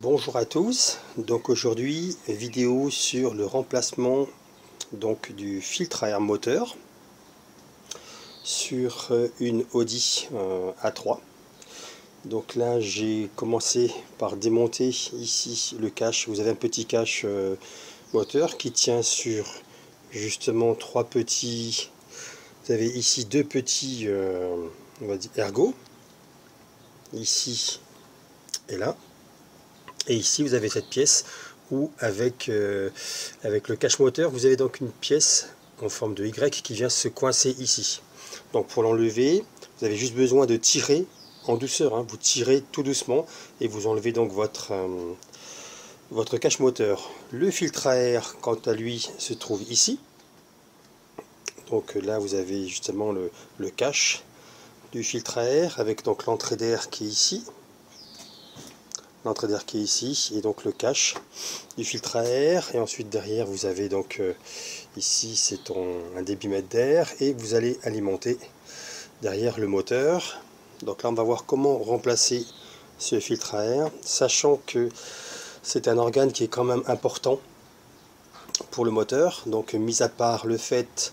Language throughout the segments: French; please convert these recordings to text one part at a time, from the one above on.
Bonjour à tous, donc aujourd'hui vidéo sur le remplacement donc du filtre à air moteur sur une Audi A3. Donc là j'ai commencé par démonter ici le cache. Vous avez un petit cache moteur qui tient sur justement trois petits, vous avez ici deux petits on va dire ergots, ici et là. Et ici vous avez cette pièce où avec le cache moteur vous avez donc une pièce en forme de Y qui vient se coincer ici. Donc pour l'enlever vous avez juste besoin de tirer en douceur, hein. Vous tirez tout doucement et vous enlevez donc votre cache moteur. Le filtre à air quant à lui se trouve ici. Donc là vous avez justement le cache du filtre à air avec donc l'entrée d'air qui est ici. L'entrée d'air qui est ici et donc le cache du filtre à air, et ensuite derrière vous avez donc ici c'est un débitmètre d'air et vous allez alimenter derrière le moteur. Donc là on va voir comment remplacer ce filtre à air, sachant que c'est un organe qui est quand même important pour le moteur. Donc mis à part le fait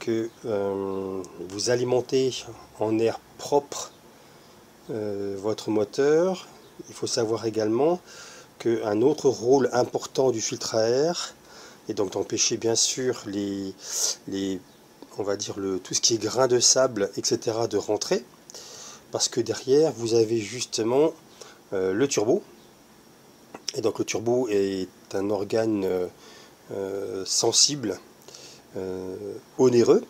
que vous alimentez en air propre votre moteur, il faut savoir également qu'un autre rôle important du filtre à air est donc d'empêcher bien sûr on va dire tout ce qui est grain de sable, etc. de rentrer, parce que derrière vous avez justement le turbo, et donc le turbo est un organe sensible, onéreux,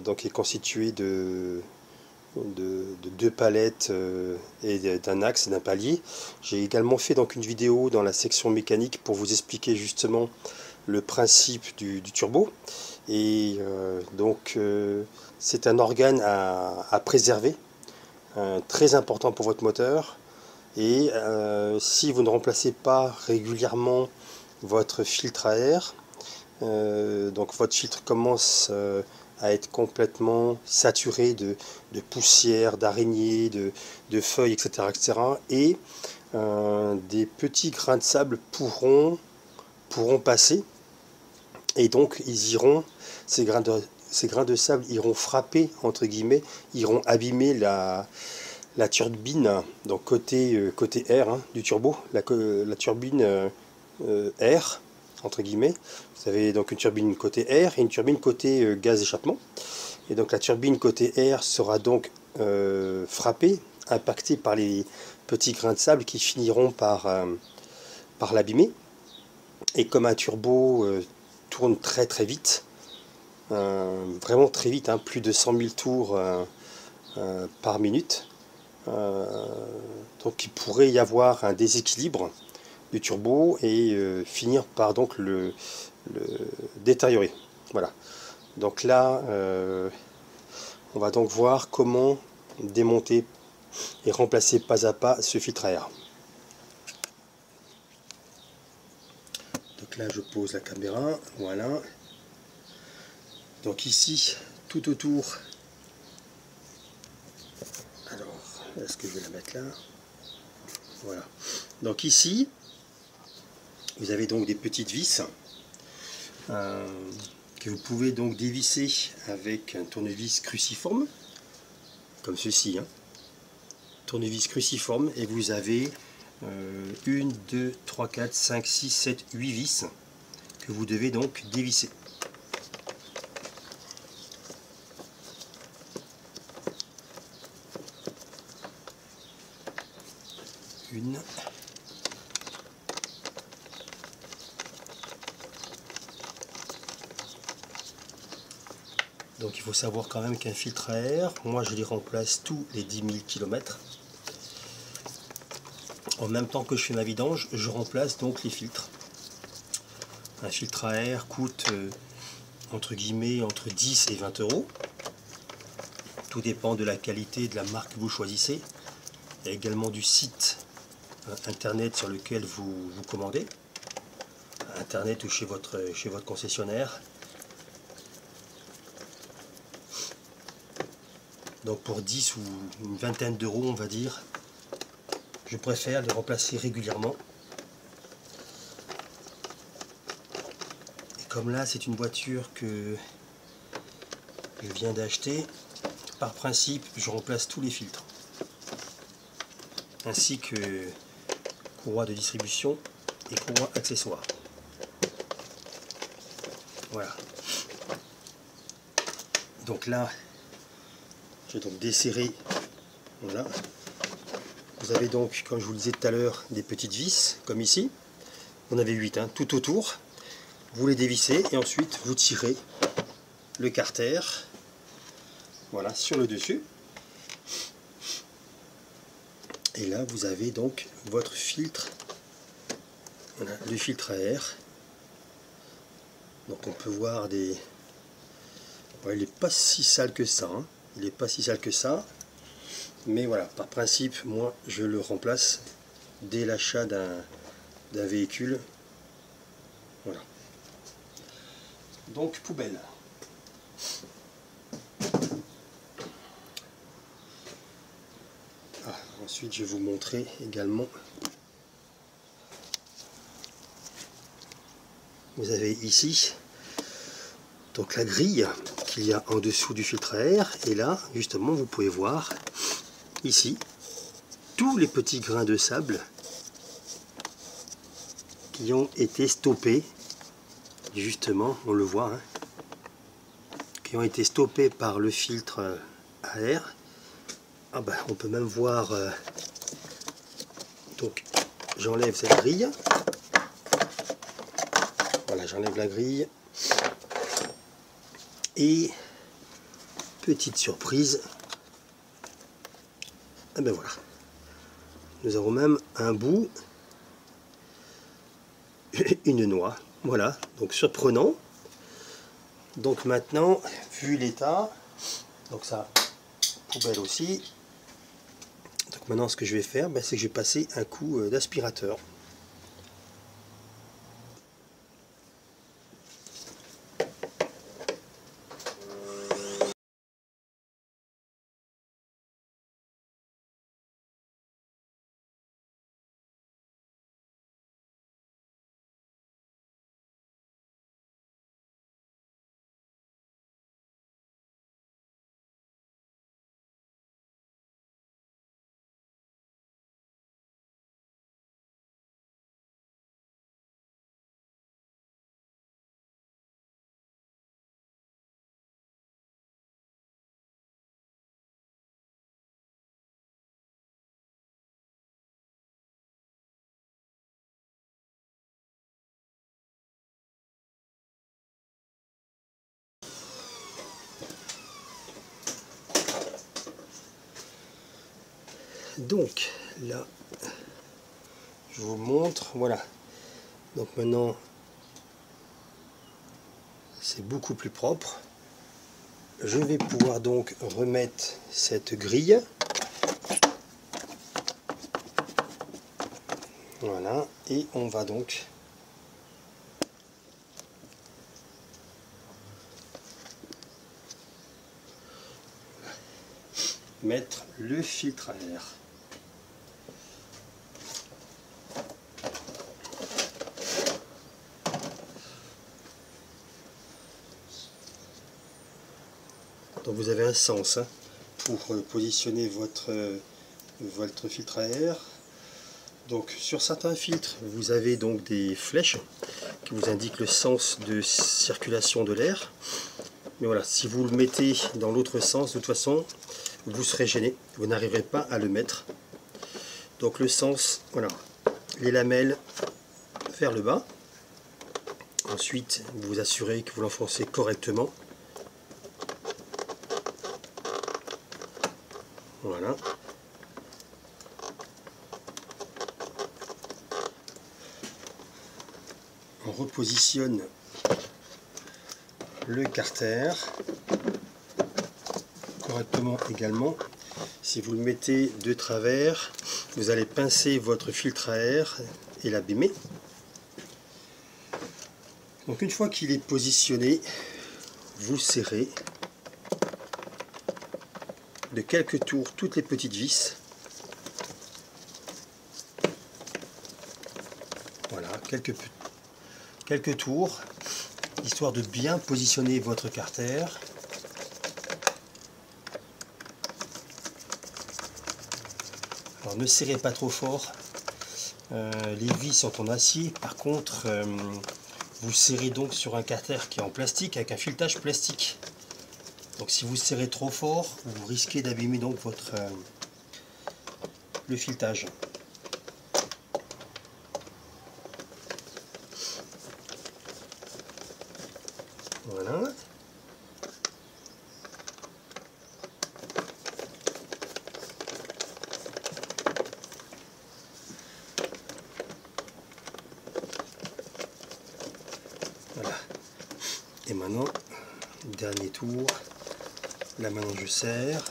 donc est constitué de deux palettes et d'un axe et d'un palier. J'ai également fait donc une vidéo dans la section mécanique pour vous expliquer justement le principe du turbo. Et c'est un organe à préserver, très important pour votre moteur. Et si vous ne remplacez pas régulièrement votre filtre à air, donc votre filtre commence à être complètement saturé de poussière, d'araignées, de feuilles, etc. Et des petits grains de sable pourront passer, et donc ces grains de sable iront frapper, entre guillemets, iront abîmer la turbine, donc côté air, hein, du turbo, la turbine air, entre guillemets. Vous avez donc une turbine côté air et une turbine côté gaz d'échappement. Et donc la turbine côté air sera donc frappée, impactée par les petits grains de sable qui finiront par l'abîmer. Et comme un turbo tourne très très vite, vraiment très vite, hein, plus de 100 000 tours par minute, donc il pourrait y avoir un déséquilibre du turbo et finir par donc le détériorer. Voilà. Donc là, on va donc voir comment démonter et remplacer pas à pas ce filtre à air. Donc là, je pose la caméra, voilà. Donc ici, tout autour, alors, est-ce que je vais la mettre là? Voilà. Donc ici, vous avez donc des petites vis que vous pouvez donc dévisser avec un tournevis cruciforme, comme ceci, hein. Tournevis cruciforme, et vous avez 1, 2, 3, 4, 5, 6, 7, 8 vis que vous devez donc dévisser. Une. Donc il faut savoir quand même qu'un filtre à air, moi je les remplace tous les 10 000 km. En même temps que je fais ma vidange, je remplace donc les filtres. Un filtre à air coûte entre guillemets entre 10 et 20 euros. Tout dépend de la qualité et de la marque que vous choisissez. Il y a également du site internet sur lequel vous commandez. Internet ou chez votre concessionnaire. Donc pour 10 ou une vingtaine d'euros, on va dire, je préfère les remplacer régulièrement. Et comme là c'est une voiture que je viens d'acheter, par principe je remplace tous les filtres, ainsi que courroie de distribution et courroie accessoire. Voilà. Donc là, j'ai donc desserré. Voilà. Vous avez donc, comme je vous le disais tout à l'heure, des petites vis, comme ici. Vous en avez 8, hein, tout autour. Vous les dévissez et ensuite vous tirez le carter, voilà, sur le dessus. Et là, vous avez donc votre filtre, voilà, le filtre à air. Donc on peut voir des... Ouais, il n'est pas si sale que ça, hein. Il n'est pas si sale que ça. Mais voilà, par principe, moi, je le remplace dès l'achat d'un véhicule. Voilà. Donc, poubelle. Ah, ensuite, je vais vous montrer également. Vous avez ici donc la grille qu'il y a en dessous du filtre à air. Et là, justement, vous pouvez voir ici tous les petits grains de sable qui ont été stoppés. Justement, on le voit, hein, qui ont été stoppés par le filtre à air. Ah ben, on peut même voir, donc j'enlève cette grille, voilà, j'enlève la grille, et petite surprise, ah ben voilà, nous avons même un bout, une noix, voilà, donc surprenant. Donc maintenant, vu l'état, donc ça, poubelle aussi. Donc maintenant, ce que je vais faire, c'est que je vais passer un coup d'aspirateur. Donc là, je vous montre, voilà. Donc maintenant, c'est beaucoup plus propre. Je vais pouvoir donc remettre cette grille. Voilà, et on va donc mettre le filtre à air. Donc vous avez un sens, hein, pour positionner votre filtre à air. Donc sur certains filtres, vous avez donc des flèches qui vous indiquent le sens de circulation de l'air. Mais voilà, si vous le mettez dans l'autre sens, de toute façon, vous serez gêné, vous n'arriverez pas à le mettre. Donc le sens, voilà, les lamelles vers le bas. Ensuite, vous vous assurez que vous l'enfoncez correctement. Voilà. On repositionne le carter correctement également. Si vous le mettez de travers, vous allez pincer votre filtre à air et l'abîmer. Donc une fois qu'il est positionné, vous serrez de quelques tours toutes les petites vis. quelques tours, histoire de bien positionner votre carter. Alors ne serrez pas trop fort, les vis sont en acier, par contre vous serrez donc sur un carter qui est en plastique avec un filetage plastique. Donc si vous serrez trop fort, vous risquez d'abîmer donc le filetage. Voilà. Voilà. Et maintenant, dernier tour. Là maintenant je serre.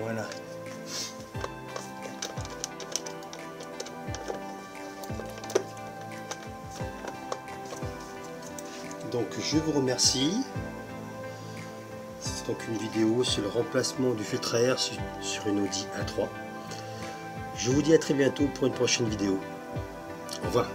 Voilà. Donc je vous remercie. C'est donc une vidéo sur le remplacement du filtre à air sur une Audi A3. Je vous dis à très bientôt pour une prochaine vidéo. Au revoir.